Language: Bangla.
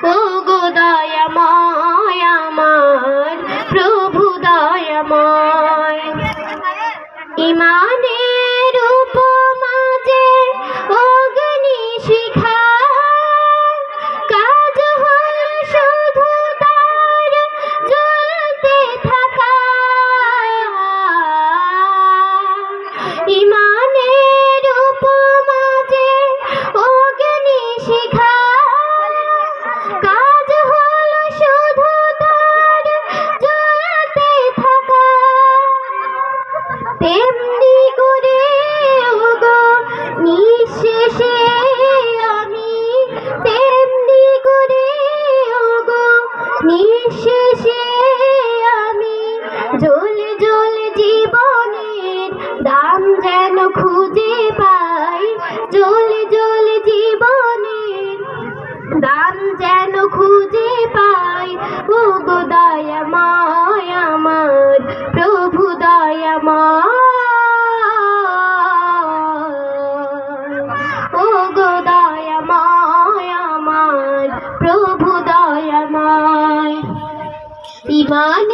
ও গো দয়াময় আমার প্রভু দয়াময়। ইমানের উপমা যে অগ্নিশিখা, কাজ হল শুধু তার জ্বলতে থাকা। ইমানের উপমা যে অগ্নিশিখা, কাজ হল শুধু তার জ্বলতে থাকা। তেমনি করে ওগো নিঃশেষে আমি, তেমনি করে ওগো নিঃশেষে আমি জ্বলে জ্বলে জীবনের দাম যেন খুঁজে পাই। জ্বলে জ্বলে জীবনের দাম যেন খুঁজে পাই। ও গো দয়াময় আমার প্রভু দয়াময়। ও গো দয়াময় আমার প্রভু দয়াময়। ইমান